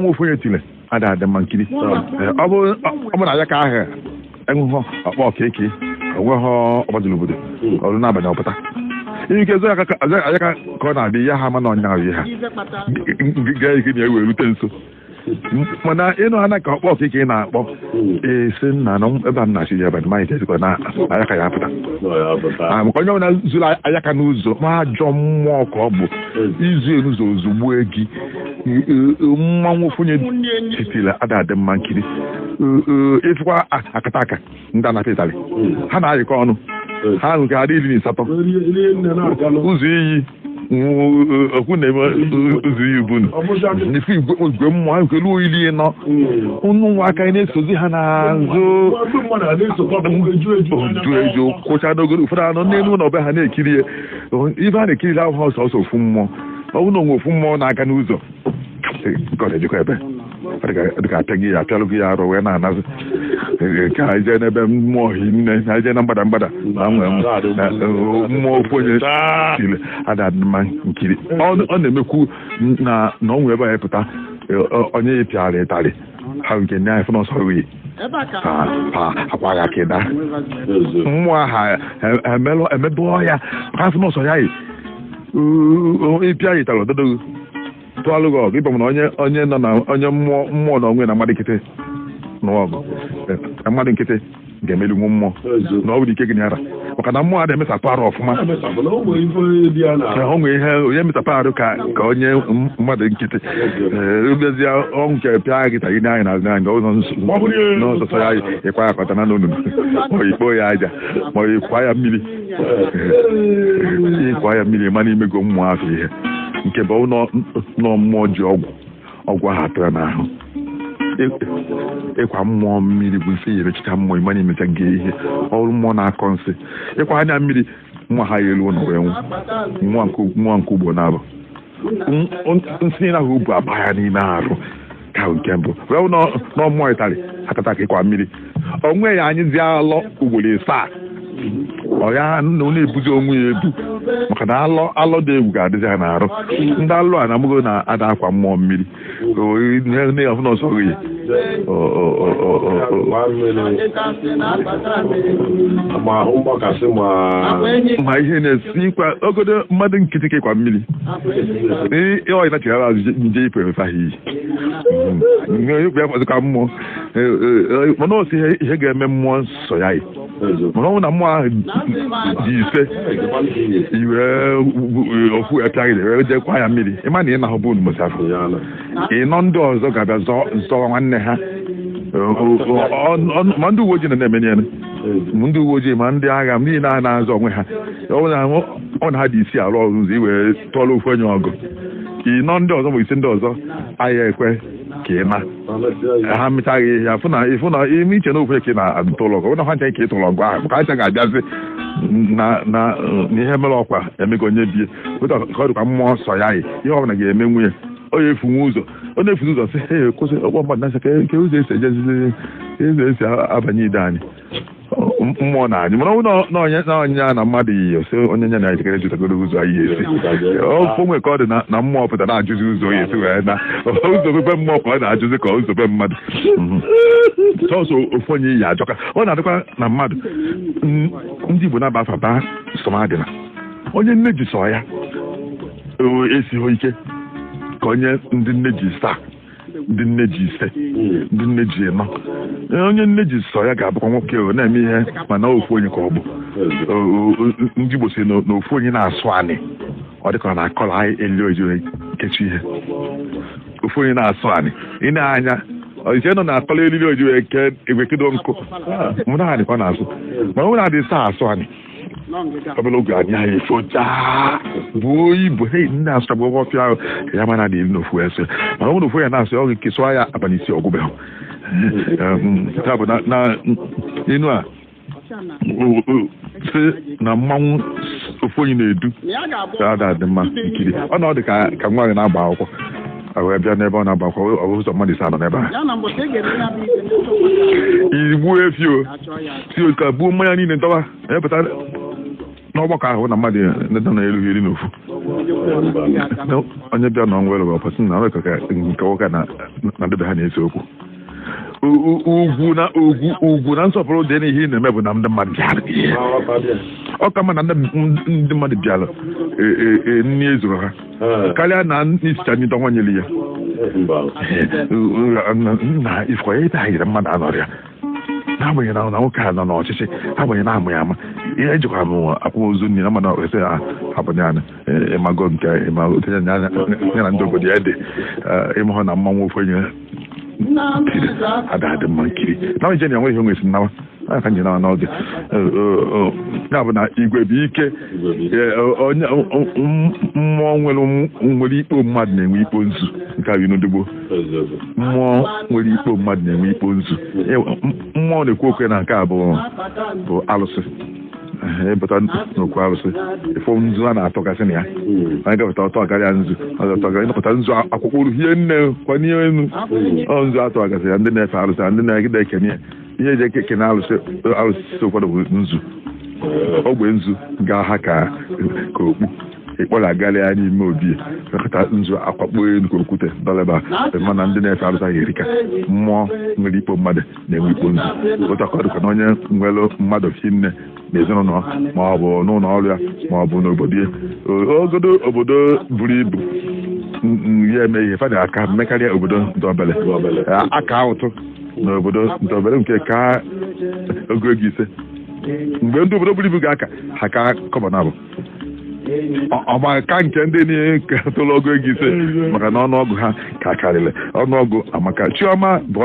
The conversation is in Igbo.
mmanwụ ofu onye tile ada adị mma nkiri ọ bụ na ya ka ahụ enwehọ ọkpọ ọkeke onweghọ ọgbadoro obodo ọrụ n'abalị ọpụta ihe ike zo aka ka ọ na-adị ya ha mana ọnya ahụ ha gaa ike na ewe rute nso mana ịnụ ha na ka ọkpọ ọkeke ị na-akpọ esi nna na ebe a na-achị ya ebe maghị kezikwa na aya ka ya apụta maka onye ọbụla zuru aya ka n'ụzọ ma ajọ mmụọ ka ọ bụ izu n'ụzọ ozugbo gị mmanwụ ofunye titiri ada adị mma nkiri ịfụkwa akata aka ndị anapụ ịtarị ha na-ayịkọ ọnụ ha nke adị 18 ụzọ iyi okwu na-eme ụzọ iyi bunu ife igwe mmụọ nke luo ili nọ ụnụ nwa aka na-esozi ha n'azụ oju eju kwụcha n'ogoro ụfọdụ anọ n'elu ụlọ ọbịa ha na-ekiri ya ife a na-ekiri ahụ ha ọsọsọ ofu mmụọ ọ bụ na onwe ofu mmụọ na-aga n'ụzọ ejikọ ebe dịka apịaghị ya apịalụ gị ya arụ wee na-anazụ ka anyị jee n'ebe mmụọ hinne anyị jee na mgbada na nwee mmụọ ofu onye tile ada mma nkiri ọ na-emekwu na onwe ebe anyị pụta onye ya pịara ịtarị ha nke nye anyị fụ n'ọsọ wee akwaghị aka ịda mmụọ ha emebụọ ya ha fụ n'ọsọ ya ịpịa ya ịtarị ọdọdọghị tụalụghị ọgụ ịbụ na onye nọ na onye mmụọ na onwe na mmadụ nkịtị n'ọgụ mmadụ nkịtị ga-emelinwu mmụọ na ọ bụrụ ike gị nyara maka na mmụọ adịghị emesapụ arụ ọfụma o nwere ihe onye mesapụ arụ ka onye mmadụ nkịtị ebezie ọnwụ nke pịa gị tagị n'anya na anya n'ọsọsọ ya ịkwa ya kọta na n'onunu ma ikpo ya aja ma ịkwa ya mmiri ịkwa ya mmiri mana imego mmụọ afọ ihe nke bụ nọ mmụọ ji ọgwụ ahụ atụra n'ahụ ịkwa mmụọ mmiri bụ nsị yerechicha mmụọ ịma na-emecha gị ihe ọrụ mmụọ na-akọ nsị ịkwa anya mmiri mmụọ ha ya elu ụlọ wee nwụ mmụọ nke ugbo na-abụ nsị na ahụ bụ aba ya n'ime arụ ka nke mbụ wee nọ mmụọ ịtarị akata ka ịkwa mmiri onwe ya anyị zi alọ ugboro 7 ọ ya na-ebuzi onwe ya ebu maka na alọ dị egwu ga-adịzi ha n'arụ ndị alụ a na-amụgo na-ada akwa mmụọ mmiri ọfụ na ọsọ gị ma ihe na-esi ịkwa ogodo mmadụ nkịtị ka ịkwa mmiri ịọ ịnachigara azụ nje ipụ efefe ahụ iyi ya fọzịkwa mmụọ mana osi ihe ga-eme mmụọ nsọ ya mana ọnwụ na mmụọ ahụ dị ise iwe ofu epịaghị wee jekwa ya mmiri ịma na ị na-ahụ bụ mosafụ ịnọ ndị ọzọ ga-abịa zọwa nwanne ha ma ndị uwe ojii na-emenye ya ndị uwe ojii ma ndị agha ndị na-azọ onwe ha ọ na ha dị isi arụ ọrụ ụzọ iwee tụọrọ ofu onye ọgụ ịnọ ndị ọzọ ma isi ndị ọzọ ahịa ekwe ka ị na ha mechaghị ya ịfụ na ime iche na ofe ka ị na-atụ ụlọ ọgụ na ha ncha ka ị tụrụ ọgụ ahụ ka acha ga-abịazi na ihe mere ọkwa emego onye bie ka ọ dịkwa mmụọ nsọ ya ihe ọ bụla ga-eme nwunye onye efunwe ụzọ ọ na-efuzi ụzọ sị he kwụsị ọgbọ mmadụ na ka ụzọ esi ejezili ụzọ esi abanye ide anyị mmụọ na anyị mana ọnwụ na onye ya na mmadụ yi osi onye nya na-ejikere jụtagoro ụzọ anyị esi onwe ka ọ dị na mmụọ pụta na-ajụzi ụzọ ya esi wee na ụzọ bebe mmụọ ka ọ na-ajụzi ka ụzọ be mmadụ sọsọ ofu onye iyi ajọka ọ na-adịkwa na mmadụ ndị Igbo na-aba afa baa sọmadịna onye nne ji sọ ya esighị ike ka onye ndị nne ji 7 ndị nne ji 5 ndị nne ji 4 onye nne ji sọ ya ga-abụkwa nwoke na-eme ihe mana ofu onye ka ọ bụ ndị Igbo si na ofu onye na-asụ anị ọ dịka ọ na-akọrọ anyị eli oji kechi ihe ofu onye na-asụ anị ị na-anya ise nọ na-akọrọ elili oji wee ke egwekedo nkụ mụ na anị ka ọ na-asụ mana ọ na-adị asụ anị ọbụla oge anyị ahụ efocha bụ ibu nne asụchabụ ụgwọ ọfịa ahụ ka ya mana dị n'ofu ese mana ọ bụ n'ofu ya na-asụ ọgụ nke sụọ ya abalị isi ọgwụbeghị ya bụ na inu a si na mmanwụ ofu onye na-edu ka ada dị mma nkiri ọ na ọ dị ka nwa gị na-agba akwụkwọ wee bịa n'ebe ọ na-agba akwụkwọ ọ bụ ụzọ mmadụ ise anọ n'ebe a igbu efi ka buo mmanya niile ndọba epụta n'ọgbakọ ahụ na mmadụ nọ n'elu iri na ofu onye bịa na ọnwere bụ ọpasị na ọrịa ka nke ụka na ndebe ha na-ese okwu ugwu na nsọpụrụ dị n'ihe ị na-eme bụ na ndị mmadụ bịara ọ ka mma na ndị mmadụ bịara nri ezuru ha karịa na isicha ndị dọnwanyere ya na ifkwa ya ebe ha yiri mmadụ anọrọ ya n'agbanyeghị na nwoke a nọ n'ọchịchị agbanyeghị na amụ ya ama ihe ejikwa m akwamozu nri na mmadụ ọsị abụnye anya ịmago nke ya na ndị obodo ya dị ịmụhụ na mmanwụ ofe nye adadị mma nkiri na nje na enwe ihe nwesi nnawa aka nje nawa n'oge ya bụ na igwe bụ ike onye mmụọ nwere ikpo mmadụ na-enwe ikpo nzu nke a n'odigbo mmụọ nwere ikpo mmadụ na-enwe ikpo nzu mmụọ na-ekwu okwe na nke a bụ alụsị ịpụta n'okwu arụsị ịfụ nzu a na-atọgasị na ya anyị gapụta ọtọ karịa nzu ịnọpụta nzu akwụkwọ uru hie nne kwanye enu nzu atọgasị ya ndị na-efe arụsị ndị na-egide ekene ya ihe eji ekene arụsị ụfọdụ bụ nzu ogbe nzu ga-aha ka okpu ịkpọrọ agalị ya n'ime obi ekọta nzu akwakpo elu ka okwute dọleba mana ndị na-efe arụsị ahụ erika mmụọ nwere ikpo mmadụ na-enwe ikpo nzu otu akọdụkwa na onye nwere mmadụ hinne n'ezinụlọ ma ọ bụ n'ụlọ ọrụ ya ma ọ bụ n'obodo ya ogodo obodo buru ibu ya eme ihe fadị aka mmekarịa obodo ndọbele aka ụtụ n'obodo ndọbele nke ka ogo ego ise mgbe ndị obodo buru ibu ga-aka ha ka kọbana bụ ọmaka nke ndị na-eketụlụ ogo ego ise maka na ọnụọgụ ha ka karịrị ọnụọgụ amaka Chioma bụ